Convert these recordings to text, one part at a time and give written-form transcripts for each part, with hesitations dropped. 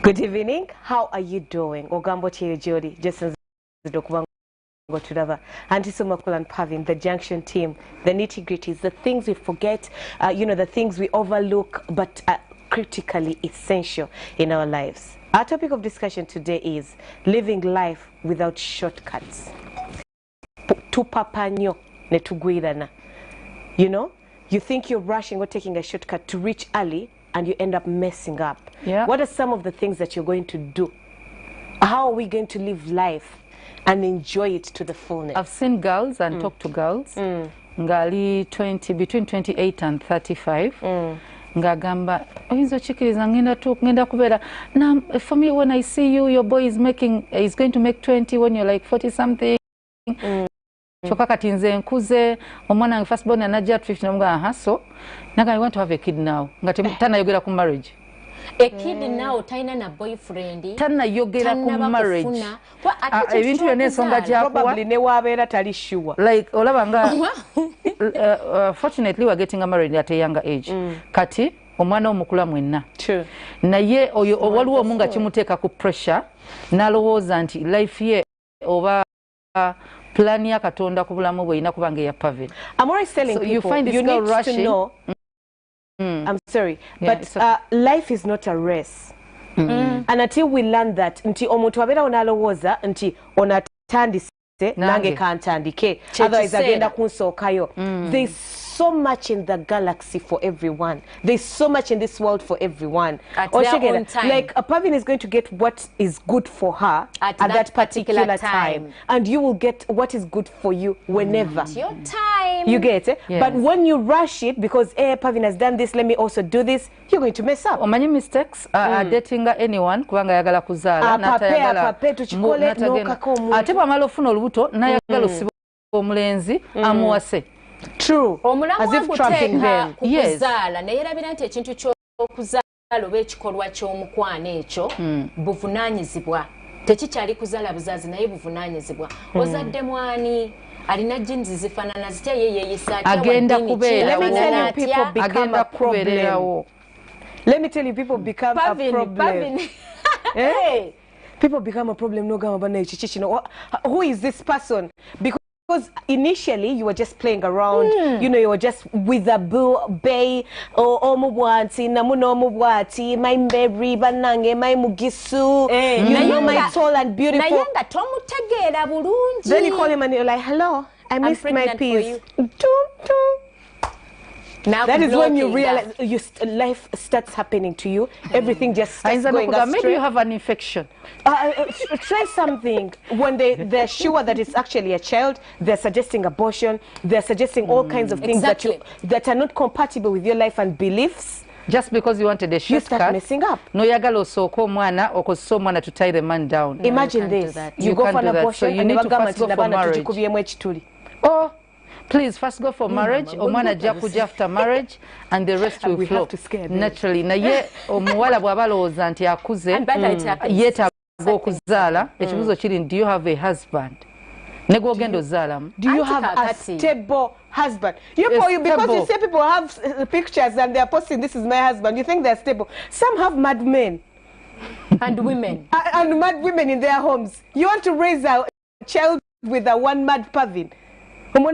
Good evening. How are you doing? Ogambo Chiri Jodi, Jason Dokubango Tudava, Anti-Sumakul and Pavin, the Junction team, the nitty-gritties, the things we forget, the things we overlook, but are critically essential in our lives. Our topic of discussion today is living life without shortcuts. Tupapanyo netugwirana. You know, you think you're rushing or taking a shortcut to reach early, and you end up messing up. Yeah. What are some of the things that you're going to do? How are we going to live life and enjoy it to the fullness? I've seen girls and talked to girls. Ngali between 28 and 35. Ngagamba, ngenda kubera. Now, for me, when I see you, your boy is going to make 20 when you're like 40 something. Chokakati nze nkuze omwana nge first born anajja 50 namuga so naga I want to have a kid now ngati tana yogera ku marriage a kid now taina na boyfriend tana yogera ku marriage ebintu yone ensonga gyakwa probably ne wabeera tali sure like olabanga fortunately we're getting married at a younger age kati omwana omukula mwenna naye oyo waliwo omunga kimuteeka ku pressure nalowooza nti life ye oba plan ya katonda ku bulamu bwe ina kubanga ya pavin. I'm always telling people, you find this girl rushing. To know, I'm sorry, yeah, but life is not a race. And until we learn that, nti omuntu abera onalowoza nti onatandise nange kantandike otherwise agenda kunsookayo. There's so much in the galaxy for everyone. There's so much in this world for everyone. At their own time. Like a Pavin is going to get what is good for her at that particular time. And you will get what is good for you whenever. It's your time. You get it? Yes. But when you rush it, because Pavin has done this, let me also do this, you're going to mess up. Many mistakes dating anyone kubanga yagala kuzala pape tuchikole ate bamala ofuna olubuto nayagala osiba omulenzi amuwase. True. As if tramping them. Yes. Naye erabira nti ekintu ky'okuzaala oba ekikolwa ky'omukwano ekyo buvunaanyizibwa. Tekikyali kuzaala buzazi naye buvunaanyizibwa. Ozadde mwani alina jeans zifaanana zitya ye yeeyisa atya agenda kubeera. Let me tell you, people become a problem. People become a problem. No gama bana ichichi. Who is this person? Because initially you were just playing around, you were just with a bay or omubwati, namuno omubwati, my Mary banange, my mugisu, my tall and beautiful. Then you call him and you're like, hello, I missed my piece. Now that is when you realize life starts happening to you. Everything just starts going astray. Maybe you have an infection. Try something. When they're sure that it's actually a child, they're suggesting abortion. They're suggesting all kinds of things that are not compatible with your life and beliefs. Just because you wanted a shortcut, you start messing up. No yagalo osoko mwana okoso mwana to tie the man down. Imagine this. You go for an abortion, so you need to first go for marriage. Oh. Please first go for marriage. Omwana jakuja after marriage, and the rest will flow naturally. Na ye omuwala bw'abalowooza nti akuze yeetaaga okuzaala ekibuuzo kiri do you have a husband? Ne gw'ogenda ozaalamu. Do you have a stable husband? Because you say people have pictures and they are posting this is my husband. You think they're stable. Some have mad men and women and mad women in their homes. You want to raise a child with a one mad Pavin. So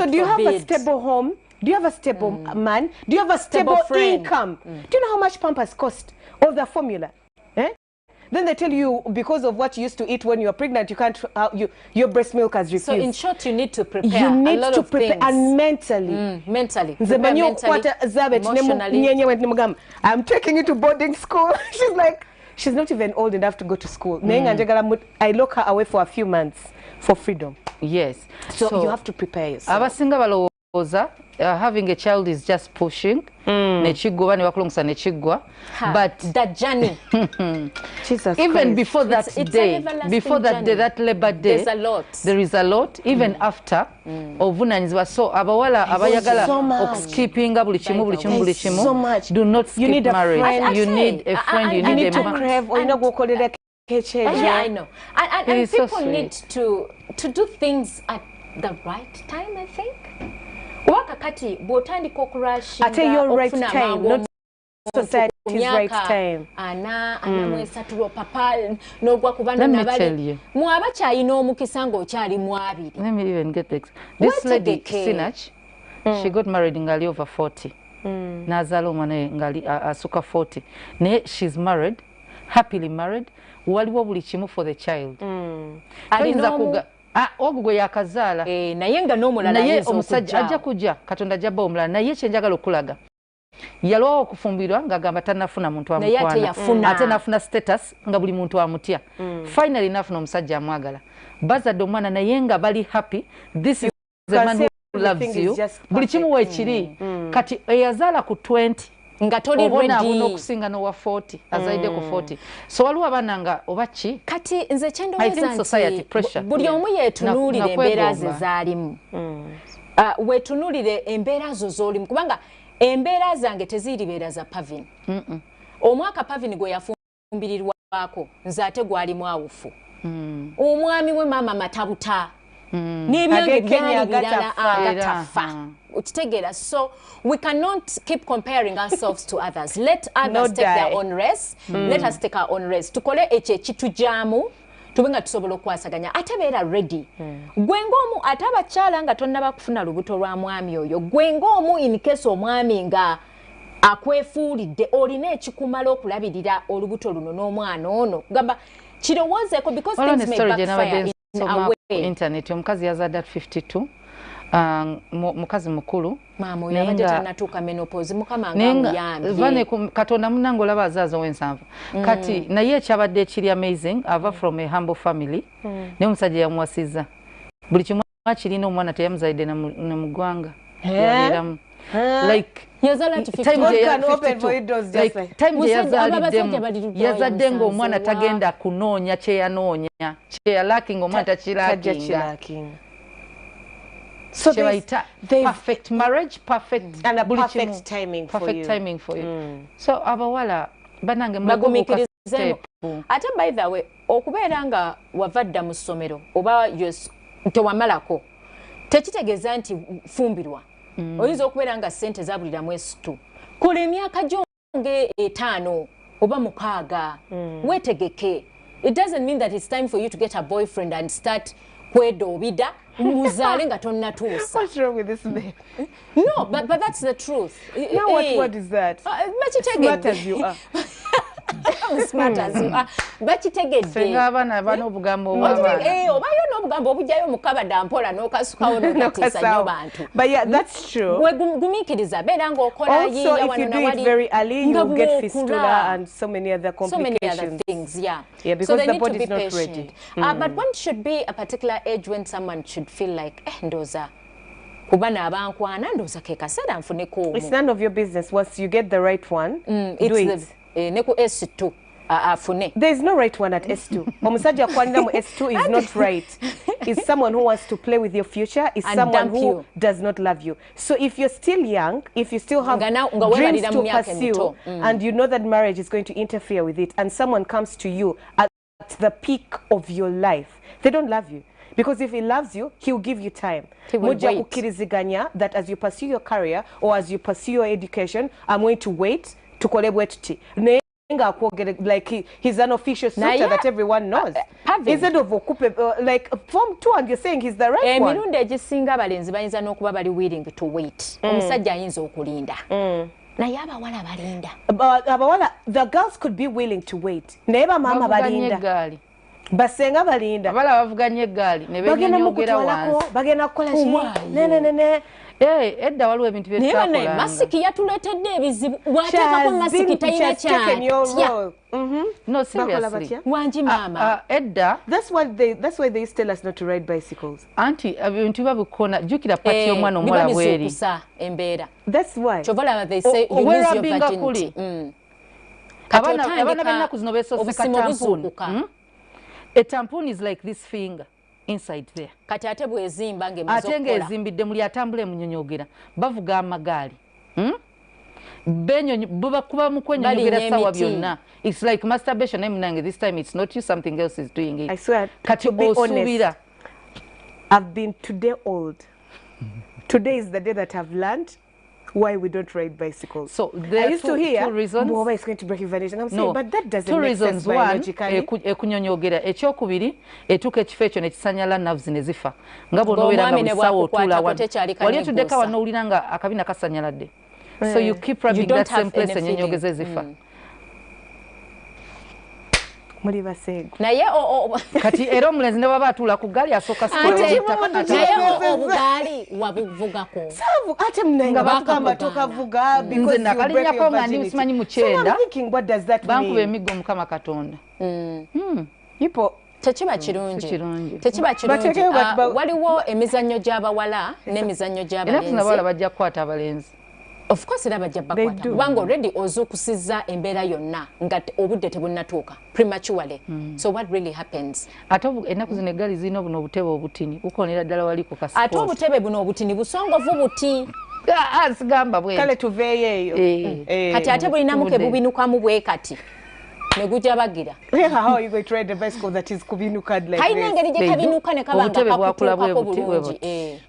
do you have a stable home? Do you have a stable man? Do you have a stable income? Do you know how much Pampers cost? Of the formula? Then they tell you because of what you used to eat when you were pregnant, you can't. Your breast milk has refused. So in short, you need to prepare. You need to prepare and mentally. Mentally. Emotionally. I'm taking you to boarding school. She's like, she's not even old enough to go to school. I lock her away for a few months. For freedom. Yes. So you have to prepare yourself. Abasinga balowooza having a child is just pushing. Nechigwa bani wakulongsa nechigwa. But that journey. Jesus even Christ. Before that day, that labor day, there's a lot. There is a lot. Even after ovunanyizibwa. So abawala abayagala okuskipinga buli kimu. So much. Do not skip marriage. You need a friend. You need a man. Yeah, I know. And people so need to do things at the right time, I think. Wakakati botandika okurashinga at your right time, not society his right time. Mwesatulo papa n'ogwa ku bano nabali mwaba kyalina omukisa ng'okyali mwabiri. Let me even get this lady Sinach, she got married ngali over 40. N'azaala omwana ngali asuka 40. Naye she's married, happily married, waliwo buli kimu for the child. Toyinza kuga ogwo gwe yakazaala. Naye nga n'omulala naye omusajja ajja kujja Katonda ajjaba omulala naye kyenjagala okulaga yalwawo okufumbirwa ng'agamba tannafuna muntu amukwana ate nafuna status nga buli muntu amutya. Finally nafuna omusajja amwagala bazadde omwana naye nga bali happy. This is the man who loves you. Buli kimu weekiri kati eyazaala ku 20 nga toli ready okusinga n'owa 40 azaide ku 40. So waliwo abaana nga oba ki kati nze kyendowooza nti buli omu yeetunuulire embeera ze zaalimu. Weetunuulire embeera zo z'olimu kubanga embeera zange teziribeera za Pavin. Omwaka Pavin gwe yafumbirirwako nze ate gwalimu awufu. Omwami we maama matabuta n'ebyange byali birala agatafa. Ukitegeera, so we cannot keep comparing ourselves to others. Let others take their own race. Let us take our own race. Tukole ekyo ekitujaamu tubenga tusobola okwasaganya ate beera ready. Gwe ng'omu ate abakyala nga tonnaba kufuna lubuto lwa mwami oyo, gwe ng'omu in case omwami nga akwefuulidde olina ekikumala okulabirira olubuto luno n'omwana ono gamba kirowoozeeko because things may backfire in a way. Internet omukazi yazadde at 52 mukazi mukulu maama oyo abadde tannatuuka menopause mukama nga vane Katonda munange olaba azaaza ow'ensanvu kati naye ekyabadde ekiri amazing ava from a humble family naye omusajja yamuwasizza buli kimu akirina omwana teyamuzalidde ne mu ggwanga yabeeramu like yazadde ng'omwana tagenda kunoonya kyeyanoonya kyeyalaki ng'omwana takirakinga. So there's perfect marriage, perfect and a perfect timing for you. So abawala banange bagumikirizemu. Ate by the way okubeera nga wavadda mu ssomero oba tewamalako tekitegeeza nti fumbirwa. Oyinza okubeera nga ssente zabuliramu esitu kola emyaka gyonge 5 oba 6 weetegeke. It doesn't mean that it's time for you to get a boyfriend and start kwedoobida muzaale nga tonnatuusa. What's wrong with this man? No, but that's the truth. Now what is that? Smart as you are. Smart as you are. Bakitegedde. Singa abaana bano obugambo obw'abaana. Obayo n'obugambo obujjayo mu kabada mpola n'okasukawo n'okatiisa nnyo bantu. But yeah, that's true. We gumiikiriza beera ng'okola yiya wano also, if you do it very early, you'll get fistula and so many other complications. So many other things, yeah. Yeah, because so the body is not ready. But when should be a particular age when someone should feel like, ndoza, kubana abankwana, ndoza ke kaseera nfuneko omu. It's none of your business. Once you get the right one, do it. Neku S2 afune. There is no right one at S2. Omusajja kwalina mu S2 is not right. Is someone who wants to play with your future, is someone who does not love you. So if you're still young, if you still have dreams to pursue, and you know that marriage is going to interfere with it, and someone comes to you at the peak of your life, they don't love you. Because if he loves you, he'll give you time. Mujja kukiriziganya that as you pursue your career or as you pursue your education, I'm going to wait tukole bwetuti. Like he's an official suitor that everyone knows. Instead of like Form 2 and you're saying he's the right one. Emirundi egisinga abalenzi bayinza n'okuba bali willing to wait. Omusajja ayinza okulinda. Naye abawala balinda. Abawala, the girls could be willing to wait. Naye bamama balinda. Basenga balinda. Abala bavuganye eggaali ne benyonyogera wansi. Bagenda kukola ki? Ne. Edda waliwo ebintu bye twakolanga. Naye masiki yatuleetedde ebizibu. Bw'ateekako masiki talina kyatya. No, seriously. Wanji mama. Edda. That's why they used to tell us not to ride bicycles. Anti ebintu babikona jukira pati y'omwana omuwala bweri. Embeera. That's why. Chovola they say you lose your virginity. Abana b'ennaku zino beesoseka tampuni. A tampon is like this finger inside there. Kati ate bwezimba ng'emaze okukola. Ate ng'ezimbidde muli atambule munyonyogera. Bavuga amagaali. Bakuba mu kwenyonyogera sawa byonna. It's like masturbation. Emunange, this time it's not you, something else is doing it. I swear, Kati to be honest, I've been today old. Today is the day that I've learned why we don't ride bicycles. So there I used to hear two reasons. Mwoba is going to break invalidation. I'm saying, No, but that doesn't two make reasons. sense biologically. One, ekunyonyogera ekyokubiri etuka ekifo ekyo ne kisanyala nerves ne zifa nga bw'onobeera nga busawo otula wano wali otuddeko wano owulira nga akabina kasanyaladde. So you keep rubbing that same place ennyonyogeza ezifa. Muri basego naye kati era omulenzi ne baba atula ku gali asooka naye obugaali wabuvugako savu ate mnenga bakamba tokavuga because nze nakalinyako nga ndi simanyi mukyenda bankuba emiggo mukama katonda ipo tekiba kirungi waliwo emizannyo gy'abawala n'emizannyo gy'abalenzi abawala bajja kukwata abalenzi. Of course era bajja bakwata kubanga already ozuukusiza embeera yonna nga obudde tebunnatuuka prematurely. So what really happens? Ate ennaku zino eggaali zirina buno obutebe obutini bukoonera ddala waliko ka ate obutebe buno obutini busongovu buti sigamba bwe kale tuveeyo eyo kati ate bulinamu ke bubinukamu bwe kati ne gujja bagira. How are you going to ride a bicycle that is kubinukad like this? Haina engeri gye kabinuka ne kabanga kakutuukako bulungi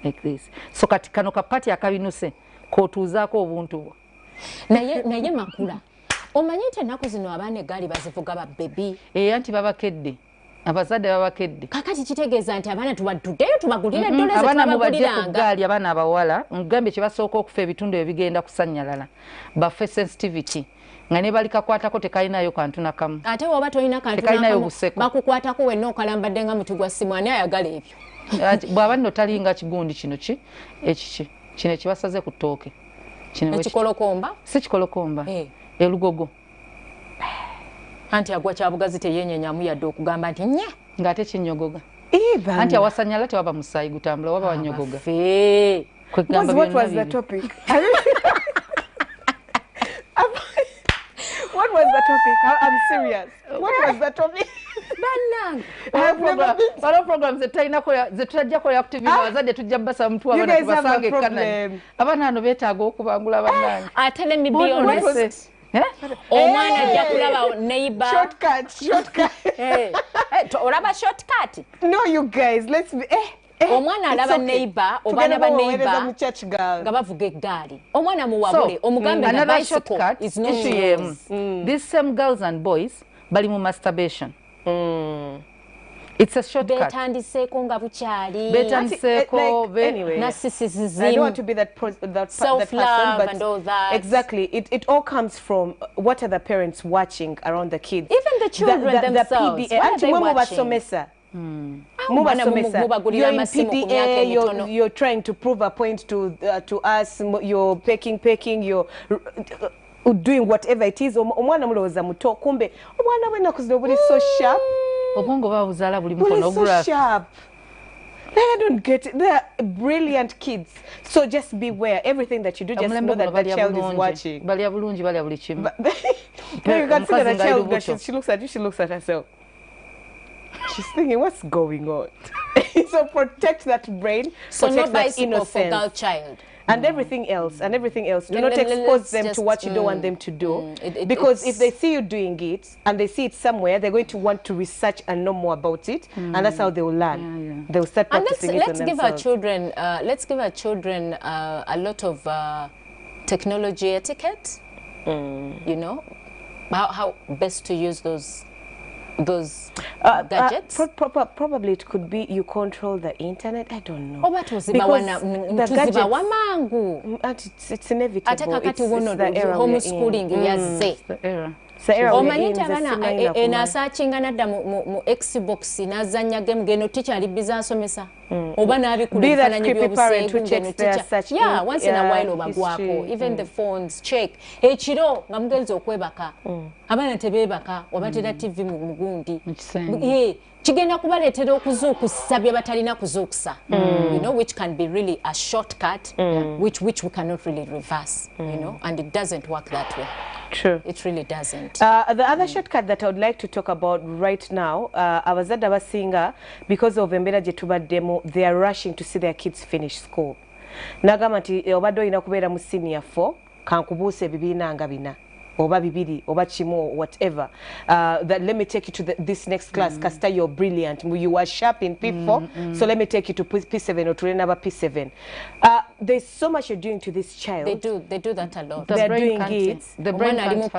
like this. So kati kano kapati akabinuse kotuuzaako obuntu bwo naye makula omanyi nti ennaku zino abaana eggaali bazivuga babebi anti babakedde abazadde babakedde kakati kitegeeza nti abaana tubaduddeyo tubagulira eddole abaana mubajje ku ggaali abaana abawala ngambye kye basooka okufa ebitundu ebigenda kusannyalala bafe sensitivity nga ne balikakwatako tekalinayo kantu nakamu ate woba tolina kantu nakamu bakukwatako wenna okalambadde nga muti gwa ssimu ani ayagala ebyo bw'aba nno talinga kigundi kino ekiki kino ekibasaze ku ttooke ekikolokomba si kikolokomba elugogo anti agwa kyabugazi teyenyenyamu yadde okugamba nti nye ng'ate kinyogoga anti awasanyala tewaba musaayi gutambula waba wanyogoga kwegamba what was the topic? What was the topic? I'm serious. What was the topic? Bano programs zetutajjako ya active abazadde tujja basa mtu abana tubasange kanani abana ano beetaaga okubangula bannange ate let me be honest omwana ajja kulaba neighbor shortcut olaba shortcut no you guys let's be omwana alaba neighbor obana ba neighbor nga bavuga eggaali omwana muwabule omugambe na bicycle is no these same girls and boys bali mu masturbation. It's a shortcut. Betandiseeko nga bukyali. Betandiseeko anyway. Narcissism. I don't want to be that person, but and all that. Exactly. It all comes from what are the parents watching around the kids. Even the children themselves. The PDA. What are they watching? You're in PDA, you're trying to prove a point to us, you're pecking, you're doing whatever it is. Omwana mulowooza muto kumbe omwana bw'ennaku zino buli so sharp. Obwongo babuzaala buli mukono so sharp. I don't get it. They're brilliant kids. So just beware. Everything that you do, just know that child is watching. Balya bulungi balya buli kimu. You can see that the child, that she looks at you, she looks at herself. She's thinking, what's going on? So protect that brain, so protect no that innocence. For girl child. And everything else, Do not expose them to what you don't want them to do. Because if they see you doing it, and they see it somewhere, they're going to want to research and know more about it. And that's how they will learn. They'll start practicing it on themselves. Let's give our children a lot of technology etiquette. You know, how best to use those gadgets. Probably it could be you control the internet. I don't know. Because the gadgets, it's inevitable. It's the era homeschooling. The era omanyi abaana enasachinga nadda mu Xbox nazanya game geno teacher ali busy asomesa oba nabikula ebifaananyi by'obuseegu yeah once in a while obagwako even the phones check ekiro nga mugenzi okwebaka abaana tebeebaka wabatera TV mu mugundi kigenda kubaleetera okuzuukusa bye batalina kuzuukusa you know, which can be really a shortcut which we cannot really reverse you know, and it doesn't work that way. True. It really doesn't. The other shortcut that I would like to talk about right now, abazadde abasinga, because of embeera gye tubaddemu, they are rushing to see their kids finish school. Nagamba nti obadde olina kubeera mu senior 4, kankubuuse ebibiina nga bina. Oba bibiri, oba chimu, whatever. That let me take you to this next class. Kasta, you're brilliant. You are sharp in P4, so let me take you to P7 or to another P7. there's so much you're doing to this child. They do that a lot. They're doing it. The brain can't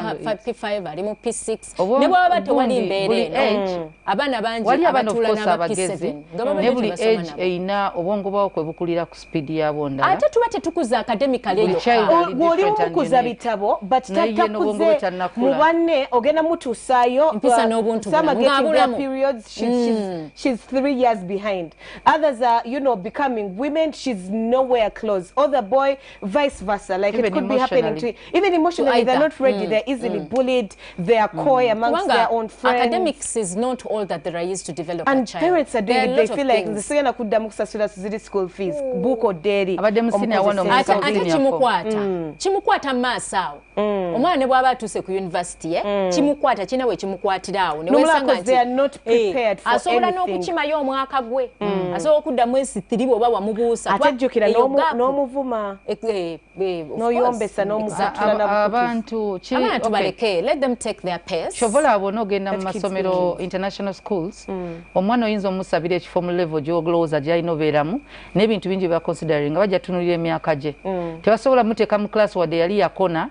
P5 alimu P6 ne baba tewali mbeere abana bangi abatula n'aba-P7 nebuli age eina obwongo bwawo kwebukulira ku speed yabo ndala ate tuba tetukuza academically eyo oli okukuza bitabo but tatakuze mu banne ogenda mutuusaayo mpisa n'obuntu bulamu periods she's 3 years behind. Others are, you know, becoming women. She's nowhere close. Other boy, vice versa. Like even it could be happening to even emotionally. They're not ready. They're easily bullied. They are coy amongst their own friends. Academics is not all that there is to develop and a child. Parents are doing it. They feel like the same kuda mukusasula ziri school fees, book or dairy. Chimukwata maasawo. Omwana ne bwaba atuse ku university chimukwata kina we chimukwatirawo ne wesanga they are not prepared for asobola anything. N'okukimayo omwaka gwe asobola okuddamu esi oba wamubuusa atejjukira n'omuvuma n'oyombesa n'omuzatula abantu tubaleke let them take their pace. Shobola abona ogenda mu masomero international schools omwana oyinza omusabira ekifo mu level gy'oglowooza gy'alina obeeramu n'ebintu bingi bya considering bajja tunulira emyaka gye tebasobola muteeka mu class wadde yali yakona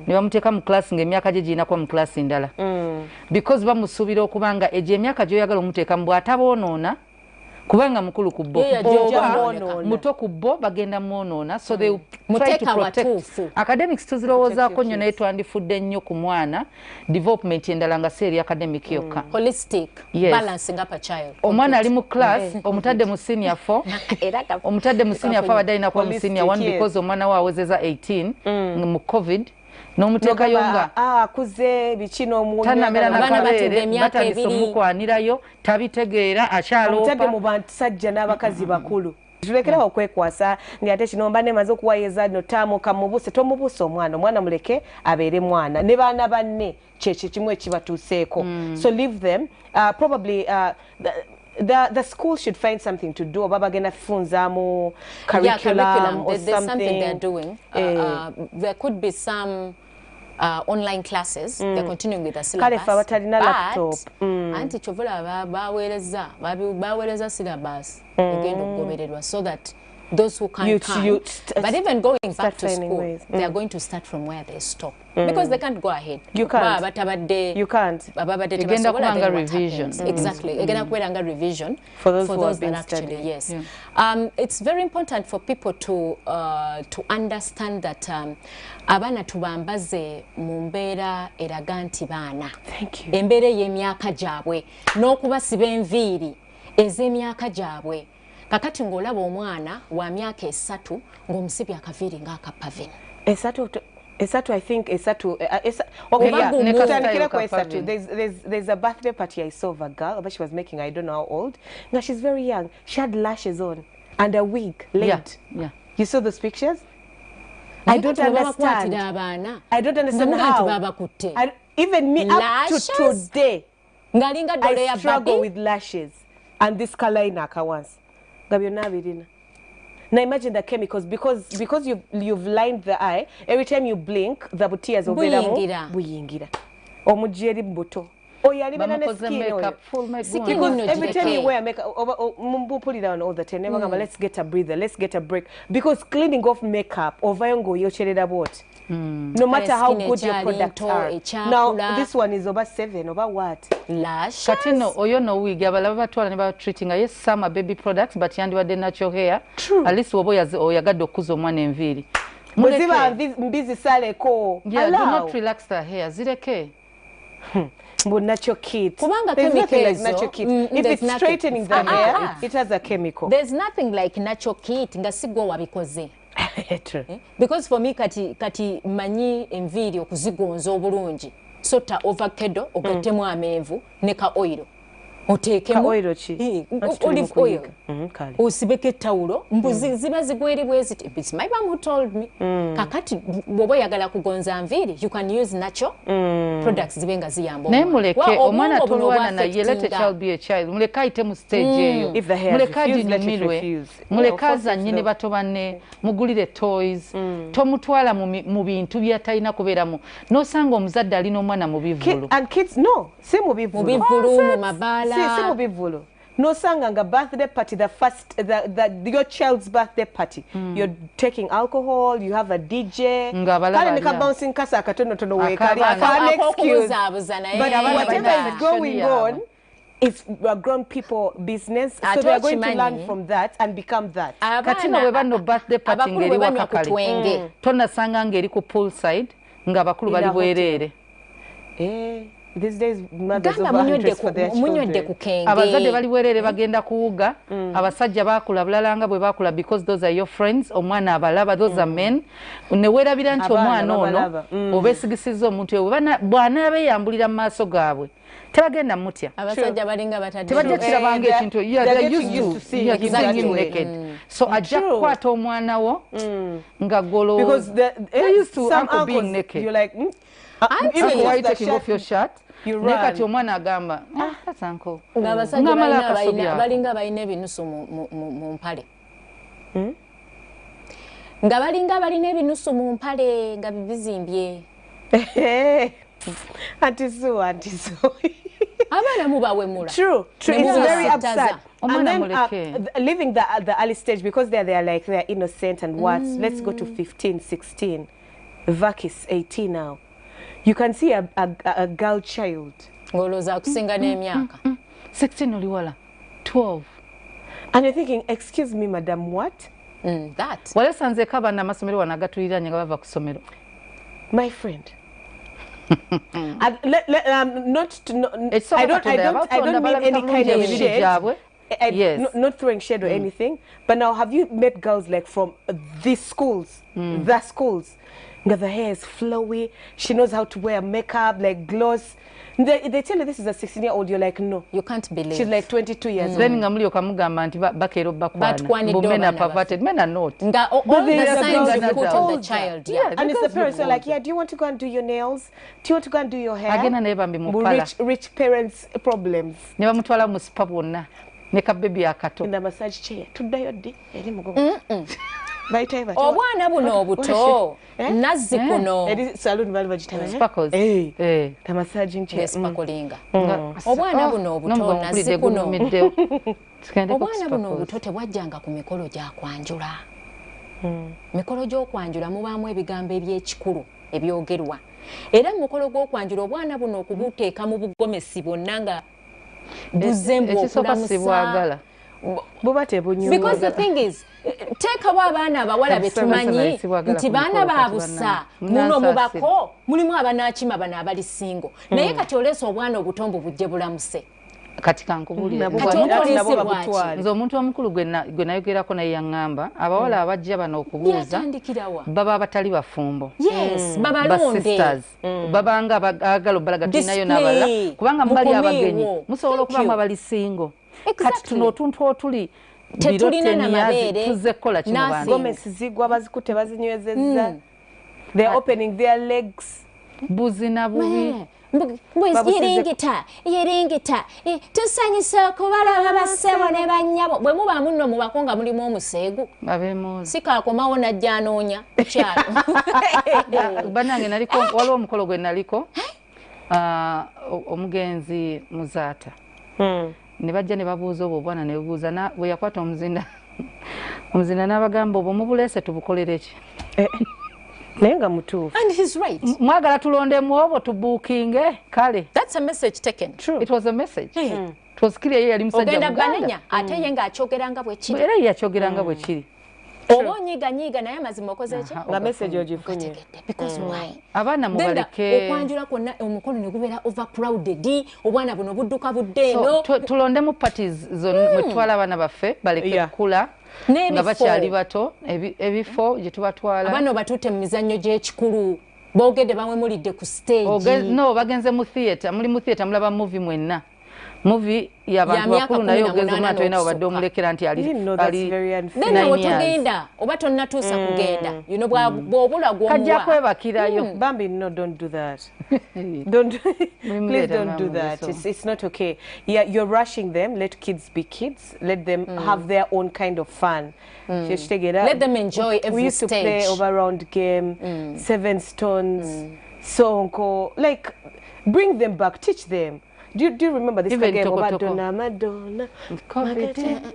ne bamuteeka mu class ng'emyaka gye girina kuba mu class ndala because bamusuubira okubanga egyo emyaka gy'oyagala omuteeka mu bw'ataboonoona kubanga mukulu kubbo muto kubbo bagenda mwonoona so they try to protect academics tuzirowoozaako nnyo naye twandifudde nnyo ku mwana development endala nga seeri academic yokka holistic balancing up a child omwana ali mu class omutadde mu senior 4 omutadde mu senior 4 abadde alina kuba mu senior 1 because omwana we awezeza 18 mu covid n'omuteekayo nga akuze bikino omuwonyo tanamera n'akabeere batandise omukwanirayo tabitegeera akyaloopa omutadde mu basajja n'abakazi bakulu tulekerawo okwekwasa ndi ate kino mba nemaze okuwayeeza no taamuka mubuse tomubuuse omwana muleke abeere mwana ne baana banne kyekyo kimu ekibatuuseeko so leave them probably the school should find something to do. Baba gena funzamu curriculum or there's something they're doing. There could be some online classes. They're continuing with the syllabus. Laptop. Anti chovola bawereza syllabus again ogobererwa so that those who can't come. But even going back to school, they are going to start from where they stop. Because they can't go ahead. You can't. You can't. Agenda kuanga revision. Exactly. Agenda kuanga revision for those that actually, yes. It's very important for people to understand that abana tubambaze mu mbeera eraga nti baana. Thank you. Embeera y'emyaka gyabwe n'okubasiba enviiri ez'emyaka gyabwe. Kakati ng'olaba omwana wa myaka 3 ng'omusibya akaviiri ng'akapave. Esatu, I think Esatu. Okay, yeah. There's a birthday party I saw of a girl, but she was making, I don't know how old. Now she's very young. She had lashes on and a wig laid. Yeah. You saw those pictures? I don't understand. I don't understand how. Even me lashes? Up to today, I struggle with lashes and this color in once. Now imagine the chemicals because you've lined the eye. Every time you blink, the tears of buyingira. Omujeri mbuto. Oh yeah, even on the skin. Because every time you wear makeup, pull it down all the time. Never let's get a breather, let's get a break. Because cleaning off makeup, over yongo you chere about. No matter how good your products are. Now this one is over 7, over what? Lashes. Katino oyo no wig abalaba batwala ne ba treating yes some are baby products but yandiwadde natural hair. True. At least wobo oyagadde okuza omwana enviiri. Muziba mbizi saleko. Yeah, do not relax the hair. Zireke. But natural kit. There's nothing like natural kit. If it's straightening the hair, it has a chemical. There's nothing like natural kit nga sigwo wabikoze. Because for me kati manyi enviiri okuzigonza obulungi sota ovacado ogatemu amenvu ne ka oil oteekemu oil ki olive oil osibeke ettawulo mbuzi ziba zigweri bweziti. It's my mom who told me kakati bwoba oyagala kugonza nviiri you can use natural products zibenga ziyamba naye muleke omwana tolwana naye let a child be a child muleke ayite mu stage eyo muleke aginyumirwe muleke azannye ne bato banne mugulire toys tomutwala mu bintu byatalina kubeeramu nosanga omuzadde alina omwana mu bivulu and kids no si mu bivulu mu mabaala si mu bivulu no sanganga birthday party, your child's birthday party. You're taking alcohol, you have a DJ. Bouncing kasa katono tono we an excuse. But whatever is going on, it's a grown people business, so they are going to learn from that and become that. Katino weba no birthday party ngeri wakakali. Tona sanga ngeri ku poolside nga bakulu bali bwerere. These days mothers over interest for their children. Abazadde bali bwerere bagenda kuwuga, abasajja bakula bulalanga bwe bakula because those are your friends, omwana abalaba, those are men. Ne werabira nti omwana ono obesigisiza omuntu ewe bwana abeyambulira mu maaso gaabwe. Tebagenda mutya. Abasajja balinga batadde. Tebajja kirabanga ekintu. They used to see him naked. So ajja kukwata omwana wo nga golo. Because they used to uncle being naked. You're like, even why you taking off your shirt? You run. Nekati omwana agamba, that's uncle. Ngabasajja balinga balina ebinusu mu mpale. Nga balinga balina ebinusu mu mpale nga bizimbye. Auntie Sue. Abana mubawemula. True. It's very upset. And then leaving the early stage, because they're innocent and what? Let's go to 15, 16. Vakis 18 now. You can see a girl child. Ngoloza kusinga n'emyaka. 16 oliwala. 12. And you're thinking, excuse me, madam, what? That. Wale sanze kaba na masomero wanagatulira nyanga bava kusomero. My friend. I don't mean any kind of shade. Yes. Not throwing shade or anything. But now, have you met girls like from these schools, the schools? The hair is flowy. She knows how to wear makeup, like gloss. They tell you this is a 16-year-old. You're like, no. You can't believe. She's like 22 years old. Then ngamuli okamugamba nti bakero bakwana. But men are perverted. Men are not. All the signs you put on the child. Yeah. And it's the parents who are like, yeah, do you want to go and do your nails? Do you want to go and do your hair? Agena neba mbimukala. Rich parents' problems. Neba mutwala mu spa bonna. Neka baby akato. In the massage chair. Tuddayo ddi. Eri mugongo. Obwana buno obuto nazzi kuno salon bali bagitaba sparkles the massaging chair sparkling obwana buno obuto nazzi kuno obwana buno obuto tebwajjanga ku mikolo gya kwanjula mikolo gy'okwanjula mubaamu ebigambo eby'ekikulu ebyogerwa era mu mukolo gw'okwanjula obwana buno okubuteeka mu bugomesi bwonna nga buzembu okulamusa because the thing is tekawo abaana abawala betumanyi nti baana babusa muno mubako mulimu abanakima bana abali singo naye kati oleesa obwana obutombo bujje bulamuse kati kankubulira nze omuntu omukulu gwe nayogerako naye yaŋŋamba abawala abajja bano okubuuza baba abatali bafumbo basisters babanga abagala obbalaga tulinayo n'abalala kubanga mubali abagenyi musobola okubamu abali singo kati tuno otuntu otuli tetulina n'amabeere tuzze kukola kino bantu gomesi zigwa bazikutte bazinywezezza they're opening their legs buzina bubi yeringita tusanyisa okubalaba bassebo ne bannyabo bwe muba munno mubako nga mulimu omuseegu sikaakomawo najja anoonya kukyalo banange naliko waliwo omukolo gwe naliko omugenzi muzaata ne bajja ne babuuza obwo obwana ne bubuuza bwe yakwata omuzinda n'abagamba obwo mubuleese tubukolere ki naye nga mutuufu and he's right mwagala tulondemu obwo tubuukinge kale that's a message taken true it was a message it was clear yali musajja ogenda banenya ate ye ng'akyogeranga bwe kiri era ye yakyogeranga bwe kiri oba onyiiganyiiga naye amazima okoze ki nga message ogifunye because why abaana mubaleke okwanjula kwonna omukolo ne gubeera overcrowded obwana buno budduka budde eno tulondemu parties mwe tutwala abaana baffe baleke kukula nga bakyali bato ebifo gye tubatwala abaana batutte mu mizannyo gy'ekikulu boogedde bamwe mulidde ku stage no bagenze mu theatre muli mu theatre mulaba movie mwenna movie y'abantu bakulu naye ogeza omwana tolina obadde omulekera nti ali togenda oba tonnatuusa kugenda bw'obula gw'omuwa kajja kwebakirayo Bambi no don't do that please don't do that it's not okay you're rushing them let kids be kids let them have their own kind of fun let them enjoy every we used to play over round game 7 stones sonko like bring them back teach them Do you remember this game? Madonna, Madonna,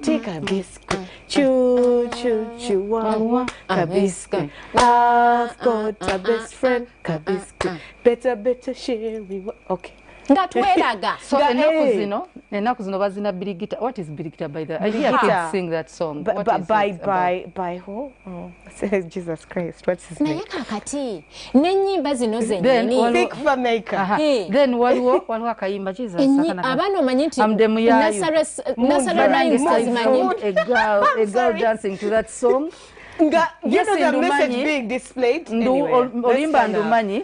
take a biscuit, choo choo choo wah a biscuit. I've got a best friend, a biscuit. Better share we. Okay. Ngatweraga. So enaku zino bazina birigita. What is birigita by the? I hear kids sing that song. By who? Oh, Jesus Christ. What's his name? Naye kakati n'ennyimba zino zennyini. Think for maker. Then waliwo akayimba Jesus. Abana omanyi nti Nasara Rhymes azimanyi. A girl dancing to that song. Yes, the message being displayed. Olimba ndumanyi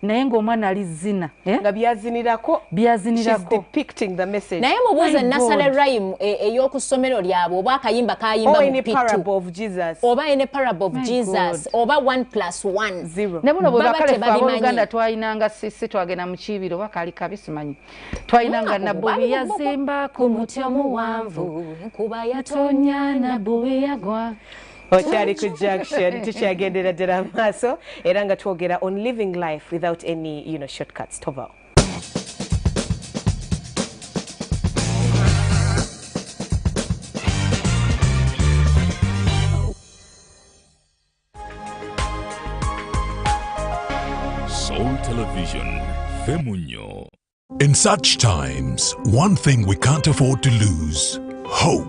naye ng'omwana alizina nga byazinirako she's depicting the message. Naye mubuuze Nasara Rhyme ey'okusomero lyabwe oba akayimba kayimba mu pitu parable of Jesus oba ene parable of Jesus oba 1+1 0 ne buno bwe bakale Oluganda twayinanga sisi twagenda mu kibiro bakali kabisimanyi twayinanga nabbubi yazimba ku muti omuwanvu kuba yatonya nabbubi yagwa. Okyali ku Junction tukyagendera ddala maaso era nga twogera on living life without any shortcuts. Tova. Soul Television, Femunyo. In such times, one thing we can't afford to lose: hope.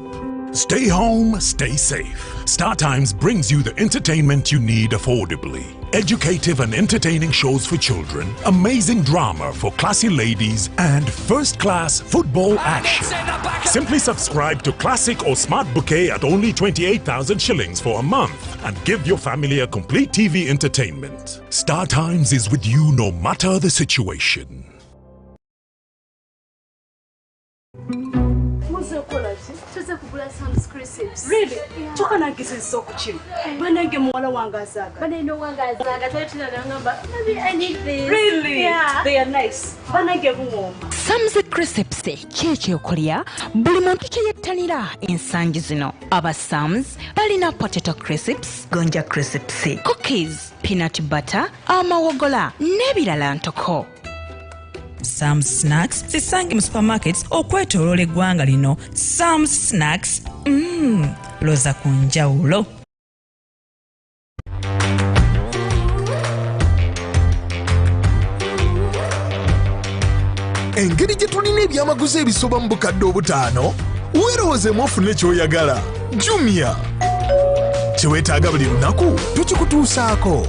Stay home, stay safe. StarTimes brings you the entertainment you need affordably. Educative and entertaining shows for children, amazing drama for classy ladies, and first-class football action. Simply subscribe to Classic or Smart Bouquet at only 28,000 shillings for a month and give your family a complete TV entertainment. StarTimes is with you no matter the situation. Really? Chukana kisi soko chini. Banenge mwala wangazaga. Banendo wangazaga. Twetira ngamba. Maybe I need this. Really? Yeah. They are nice. Banenge mwoma. Sam's Crisps cheche okulya buli muntu kyeyettanira ensangi zino. Aba Sam's balina potato crisps, gonja crisps, cookies, peanut butter, amawogola n'ebirala ntoko. Sam's Snacks zisange mu supermarkets okwetooloola eggwanga lino. Sam's Snacks loza ku njawulo. Engeri gye tulina ebyamaguzi ebisoba mu bukadde obutaano weerowoozemu ofune ky'oyagala. Jumia kye weetaaga buli lunaku tukikutuusaako.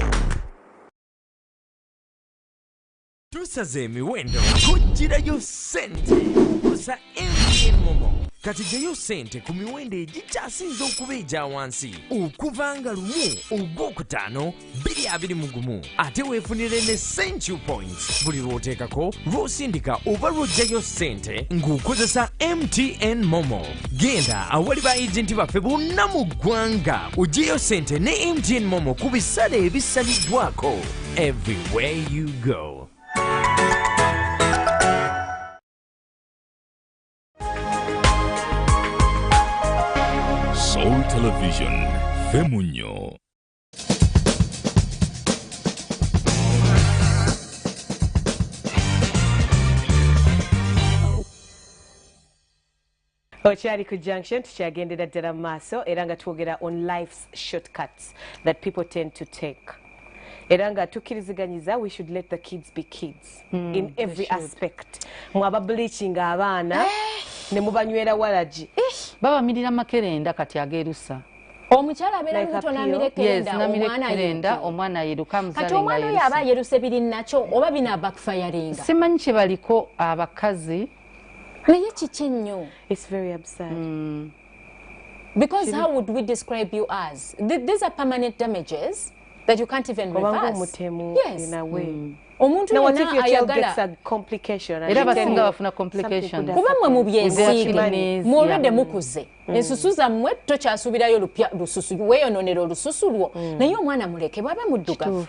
Tusaze emiwendo kujjirayo ssente kusa MTN Momo. Kati gyeyo ssente ku miwendo egikyasinze okuba egya wansi okuva nga 1 Ogwokutaano 2021 ate weefunire ne Century Points buli lw'oteekako lw'osindika oba lw'oggyayo ssente ng'okozesa MTN Momo. Genda awali ba agenti baffe bonna mu ggwanga oggyeyo ssente ne MTN Momo ku bisale ebisaliddwako. Everywhere you go. Soul Television, Femunyo. Okyali ku Junction tukyagendera ddala mu maaso era nga twogera on life's shortcuts that people tend to take. Era nga tukkiriziganyiza we should let the kids be kids in every aspect. Mwaba bleaching abaana ne mubanywera walagi. Babamirira makerenda kati agerusa. Omukyala abeera muto n'amirekerenda omwana yeruka muzale kati omwana oyo aba yeruse biri nakyo oba bina backfiringa. Simanyi kye baliko abakazi. Naye kiki nnyo? It's very absurd. Because how would we describe you as? These are permanent damages that you can't even reverse. Yes. In a way. Omuntu what if your child ayagala gets a complication? Era basinga bafuna complication. Kuba mwe mu byensiige mwolwedde mukuze ensusu zammwe tokyasuubirayo lupya lususu weeyononera olususu lwo naye omwana muleke bw'aba muddugavu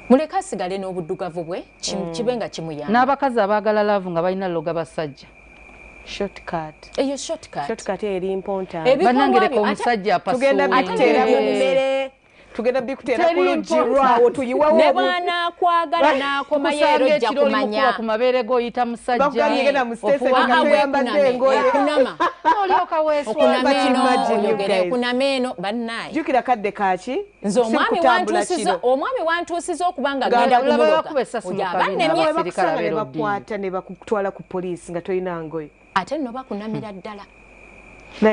muleke asigale n'obuddugavu bwe kibe nga kimuyamba. N'abakazi abaagala laavu nga balina loga basajja. Shortcut. Eyo shortcut. Shortcut eri important. Banangereko omusajja apasuwe. Tugenda bitera mu mmere. tugenda bikutera kulujirwawo tuyiwawo ne bwana kwagala nakomayo ero ojja kumanya ku mabere go oyita musajja baganyegena mu station ngatoyambadde engoye kunama olyoka weeswa kunameno bannaye jukira kadde kaki nze omwami wantuusiza okubanga genda bakwata ne bakutwala ku poliisi nga tolina ngoye ate nno bakunamira ddala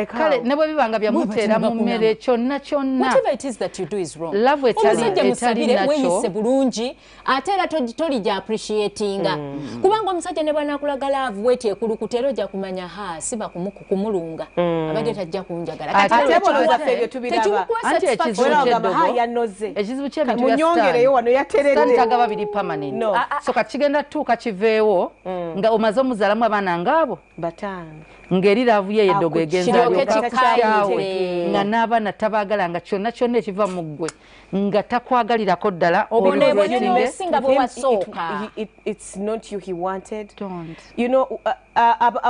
kale ne bwe bibanga byamuteera mu mmere kyonna omusajja musabire weeyise bulungi ate era tolijja appreciatinga kubanga omusajja ne bwanaakulaga laavu weeti ekulukuta era ojja kumanya siba kumulunga abadde tajja kunjagala ekizibu kyebintumunyogereyo wano yateredde tagaba biri permanent so kakigenda tuuka kiveewo nga omaze omuzaalamu abaana ngaabo bataano ngeri laavu ye eddogo egenza alyokakusyawe nga n'abaana tabaagala nga kyonna kyonna ekiva mu ggwe nga takwagalirako ddala it's not you he wanted. Don't. You know,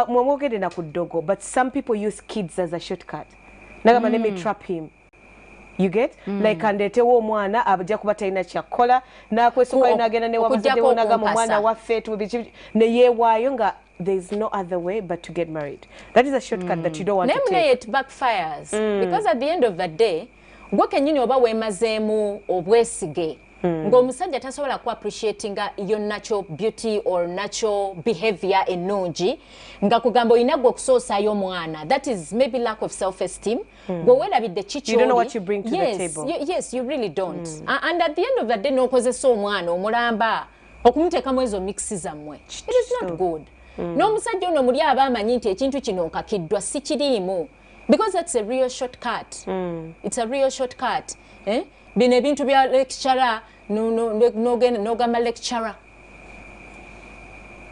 mwogede na ku ddogo, but some people use kids as a shortcut. Nagamba let me trap him. You get? Like andetewo omwana abajja kuba talina kyakola nakwesuka inagenda ne wabazadde wonagamba omwana waffe ne yeewaayo nga there is no other way but to get married. That is a shortcut that you don't want to take. It backfires because at the end of the day gwe kenyini oba weemazeemu obwesige ng'omusajja tasobola ku appreciatinga your natural beauty or natural behavior ennungi nga kugamba olina gwe okusoosayo omwana. That is maybe lack of self-esteem. Gwe weerabidde kikyoli. You don't know what you bring to the table. Yes, you really don't. And at the end of the day n'okozesa omwana omulamba okumuteekamu ezo mixi zammwe. It is not good. N'omusajja ono muli aba amanyi nti ekintu kino nkakiddwa si kiriimu because that's a real shortcut. It's a real shortcut. Bino ebintu bya lecturer n'ogamba lecturer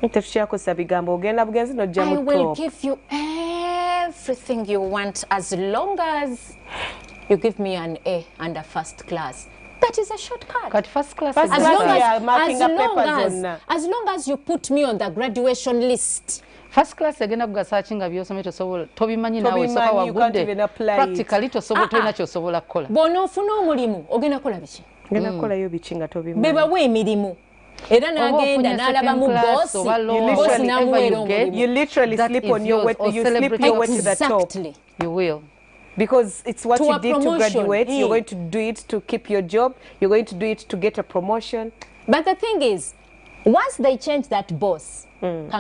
tetukyakozesa bigambo ogenda bugenzi n'ojja mu top. I will give you everything you want as long as you give me an A and a first class. That is a shortcut. But first class as long as you put me on the graduation list. First class agenda kugasachinga byosome tosobola tobimanyi nawe soka wagudde practically tosobola tolina kyosobola kukola bw'onoofuna omulimu ogenda kukola biki ngenda kukolayo biki nga tobimanyi bebawa emirimu era n'agenda n'alaba mu bosi n'amuweera omulimu you literally sleep on your way to the top. You will. Because it's what you did to graduate. You're going to do it to keep your job. You're going to do it to get a promotion. But the thing is, once they change that boss, you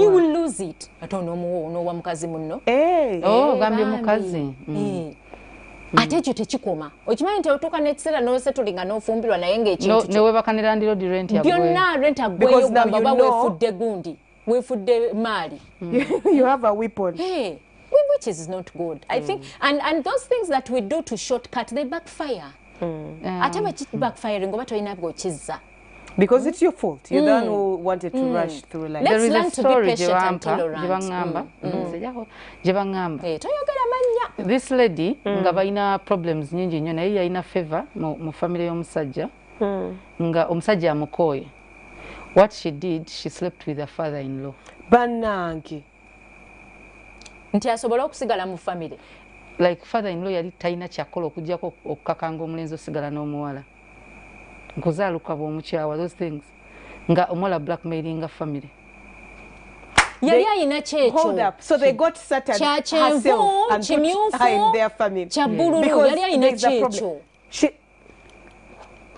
will lose it. I don't know wa mukazi munno. Gambye mukazi. Ate ekyo tekikoma. Okimanyi nti otuuka n'ekiseera n'osetulinga n'ofumbirwa naye ng'ekintu ne weebakanira ndiro rent yagwe. Byonna rent agweyo gamba oba weefudde gundi, weefudde maali. You have a weapon. Which is not good. I think, and those things that we do to shortcut, they backfire. Ate bwe backfiring oba tolina bw'okizza. Because it's your fault. You're the one who wanted to rush through life. Let's learn to be patient and tolerant. This lady nga balina problems nyingi nnyo naye yalina favor mu family y'omusajja nga omusajja amukooye. What she did, she slept with her father-in-law. Bannange. Nti asobola okusigala mu family. Like father-in-law yali talina kyakola okuggyako okukakanga omulenzi osigala n'omuwala. Nkuzaaluka bw'omukyawa, those things. Nga omuwala blackmailinga family. Yali ayina kyekyo. Hold up. So they got Satan herself and put her in their family. Kyabululu yali ayina kyekyo.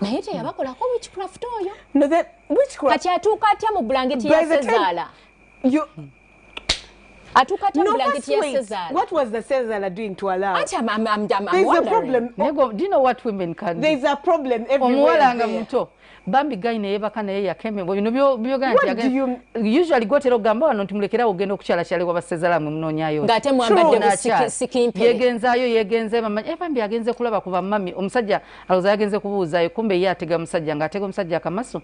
Naye teyabakolako witchcraft oyo. No, that witchcraft. Kati atuuka atya mu blanketi ya Sezaala? What was the Sezaala doing to allow? I'm There's a problem. Do you know what women can do? There's a problem everywhere. Bambi guy naye baka naye yakeme bino byoga usually gotero gamba wano ntimulekera ogenda okukyala kyale kwa Sezaala mu mnonyayo ngate mwambadde sikimpe yegenze mama bambi agenze kulaba kuba mami omusajja aloza yagenze kubuuzayo kumbe ye atega omusajja ng'atega omusajja akamaso